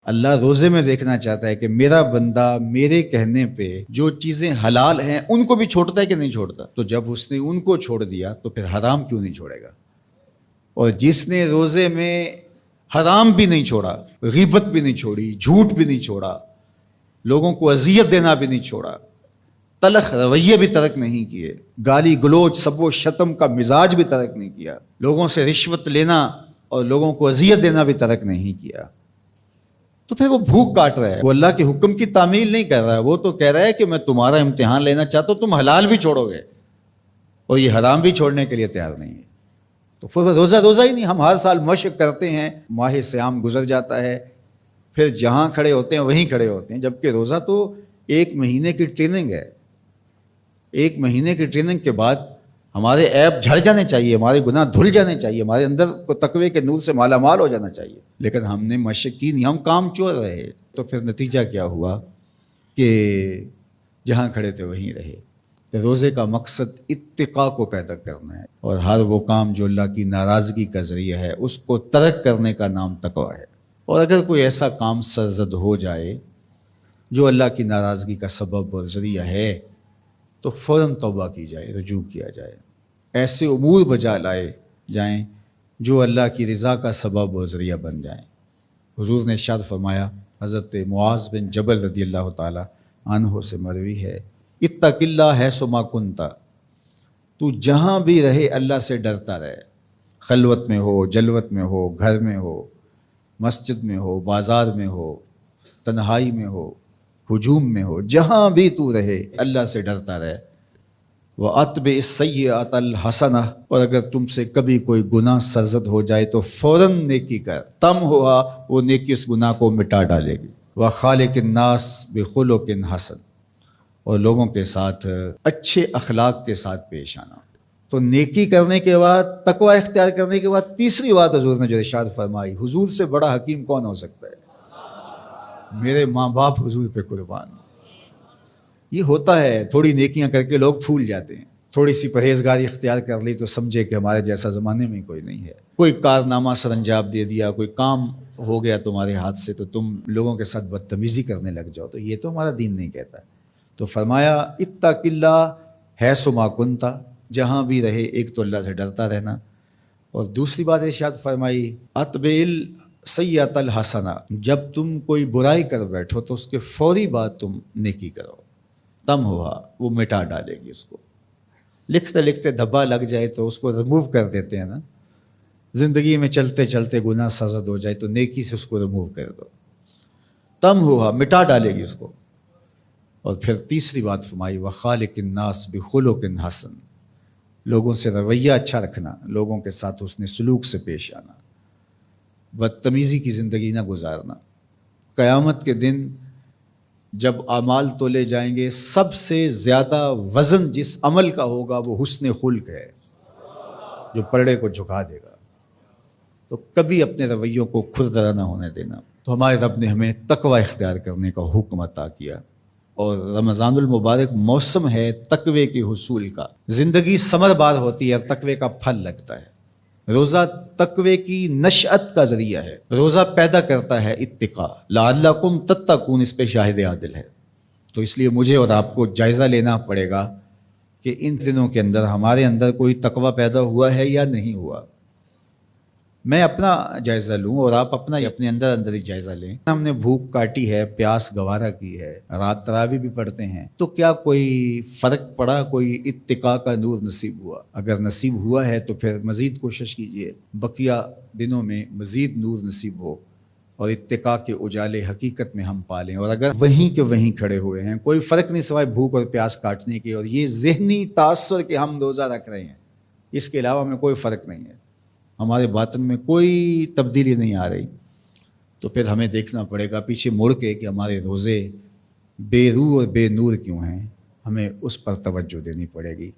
اللہ روزے میں دیکھنا چاہتا ہے کہ میرا بندہ میرے کہنے پہ جو چیزیں حلال ہیں ان کو بھی چھوڑتا ہے کہ نہیں چھوڑتا. تو جب اس نے ان کو چھوڑ دیا تو پھر حرام کیوں نہیں چھوڑے گا؟ اور جس نے روزے میں حرام بھی نہیں چھوڑا، غیبت بھی نہیں چھوڑی، جھوٹ بھی نہیں چھوڑا، لوگوں کو اذیت دینا بھی نہیں چھوڑا، تلخ رویے بھی ترک نہیں کیے، گالی گلوچ سب و شتم کا مزاج بھی ترک نہیں کیا، لوگوں سے رشوت لینا اور لوگوں کو اذیت دینا بھی ترک نہیں کیا، تو پھر وہ بھوک کاٹ رہا ہے. وہ اللہ کے حکم کی تعمیل نہیں کر رہا ہے، وہ تو کہہ رہا ہے کہ میں تمہارا امتحان لینا چاہتا ہوں، تم حلال بھی چھوڑو گے اور یہ حرام بھی چھوڑنے کے لیے تیار نہیں ہے. تو پھر وہ روزہ ہی نہیں. ہم ہر سال مشق کرتے ہیں، ماہ صیام گزر جاتا ہے، پھر جہاں کھڑے ہوتے ہیں وہیں کھڑے ہوتے ہیں، جبکہ روزہ تو 1 مہینے کی ٹریننگ ہے. 1 مہینے کی ٹریننگ کے بعد ہمارے عیب جھڑ جانے چاہیے، ہمارے گناہ دھل جانے چاہیے، ہمارے اندر کو تقوی کے نور سے مالا مال ہو جانا چاہیے. لیکن ہم نے مشق کی نہیں، ہم کام چور رہے. تو پھر نتیجہ کیا ہوا کہ جہاں کھڑے تھے وہیں رہے. کہ روزے کا مقصد اتقاء کو پیدا کرنا ہے، اور ہر وہ کام جو اللہ کی ناراضگی کا ذریعہ ہے اس کو ترک کرنے کا نام تقویٰ ہے. اور اگر کوئی ایسا کام سرزد ہو جائے جو اللہ کی ناراضگی کا سبب اور ذریعہ ہے تو فوراً توبہ کی جائے، رجوع کیا جائے، ایسے امور بجا لائے جائیں جو اللہ کی رضا کا سبب اور ذریعہ بن جائیں. حضور نے ارشاد فرمایا، حضرت معاذ بن جبل رضی اللہ تعالی عنہ سے مروی ہے، اتق اللہ حیث ما کنت، تو جہاں بھی رہے اللہ سے ڈرتا رہے، خلوت میں ہو، جلوت میں ہو، گھر میں ہو، مسجد میں ہو، بازار میں ہو، تنہائی میں ہو، ہجوم میں ہو، جہاں بھی تو رہے اللہ سے ڈرتا رہے. وَأَتْبِعِ السَّيِّئَةَ الْحَسَنَةَ، اور اگر تم سے کبھی کوئی گناہ سرزد ہو جائے تو فوراً نیکی کر، تم ہوا وہ نیکی اس گناہ کو مٹا ڈالے گی. وَخَالِقِ النَّاسِ بِخُلُقٍ حَسَنٍ، اور لوگوں کے ساتھ اچھے اخلاق کے ساتھ پیش آنا. تو نیکی کرنے کے بعد، تقوی اختیار کرنے کے بعد، تیسری بات حضور نے جو ارشاد فرمائی، حضور سے بڑا حکیم کون ہو سکتا ہے؟ میرے ماں باپ حضور پہ قربان. یہ ہوتا ہے، تھوڑی نیکیاں کر کے لوگ پھول جاتے ہیں، تھوڑی سی پرہیزگاری اختیار کر لی تو سمجھے کہ ہمارے جیسا زمانے میں کوئی نہیں ہے. کوئی کارنامہ سر انجام دے دیا، کوئی کام ہو گیا تمہارے ہاتھ سے تو تم لوگوں کے ساتھ بدتمیزی کرنے لگ جاؤ. تو یہ تو ہمارا دین نہیں کہتا. تو فرمایا اتق اللہ حیث ما کنت، جہاں بھی رہے ایک تو اللہ سے ڈرتا رہنا، اور دوسری بات ارشاد فرمائی اتبع السیئۃ الحسنہ، جب تم کوئی برائی کر بیٹھو تو اس کے فوری بعد تم نیکی کرو، تم ہوا وہ مٹا ڈالے گی اس کو. لکھتے لکھتے دھبا لگ جائے تو اس کو ریموو کر دیتے ہیں نا. زندگی میں چلتے چلتے گناہ سرزد ہو جائے تو نیکی سے اس کو ریموو کر دو، تم ہوا مٹا ڈالے گی اس کو. اور پھر تیسری بات فرمائی وَخَالِقِ النَّاسِ بِخُلُقٍ حَسَنٍ، لوگوں سے رویہ اچھا رکھنا، لوگوں کے ساتھ حسن سلوک سے پیش آنا، بدتمیزی کی زندگی نہ گزارنا. قیامت کے دن جب اعمال تولے جائیں گے، سب سے زیادہ وزن جس عمل کا ہوگا وہ حسن خلق ہے، جو پلڑے کو جھکا دے گا. تو کبھی اپنے رویوں کو کھردرا نہ ہونے دینا. تو ہمارے رب نے ہمیں تقوی اختیار کرنے کا حکم عطا کیا، اور رمضان المبارک موسم ہے تقوی کے حصول کا. زندگی ثمر بار ہوتی ہے اور تقوی کا پھل لگتا ہے. روزہ تقوی کی نشأت کا ذریعہ ہے، روزہ پیدا کرتا ہے اتقاء. لعلکم تتقون اس پہ شاہد عادل ہے. تو اس لیے مجھے اور آپ کو جائزہ لینا پڑے گا کہ ان دنوں کے اندر ہمارے اندر کوئی تقوی پیدا ہوا ہے یا نہیں ہوا. میں اپنا جائزہ لوں اور آپ اپنا اپنے اندر ہی جائزہ لیں. ہم نے بھوک کاٹی ہے، پیاس گوارا کی ہے، رات تراویح بھی پڑھتے ہیں، تو کیا کوئی فرق پڑا؟ کوئی اتقاء کا نور نصیب ہوا؟ اگر نصیب ہوا ہے تو پھر مزید کوشش کیجئے بقیہ دنوں میں مزید نور نصیب ہو اور اتقاء کے اجالے حقیقت میں ہم پالیں. اور اگر وہیں کے وہیں کھڑے ہوئے ہیں، کوئی فرق نہیں سوائے بھوک اور پیاس کاٹنے کے اور یہ ذہنی تاثر کہ ہم روزہ رکھ رہے ہیں، اس کے علاوہ میں کوئی فرق نہیں ہے، ہمارے باطن میں کوئی تبدیلی نہیں آ رہی، تو پھر ہمیں دیکھنا پڑے گا پیچھے مڑ کے کہ ہمارے روزے بے روح اور بے نور کیوں ہیں. ہمیں اس پر توجہ دینی پڑے گی.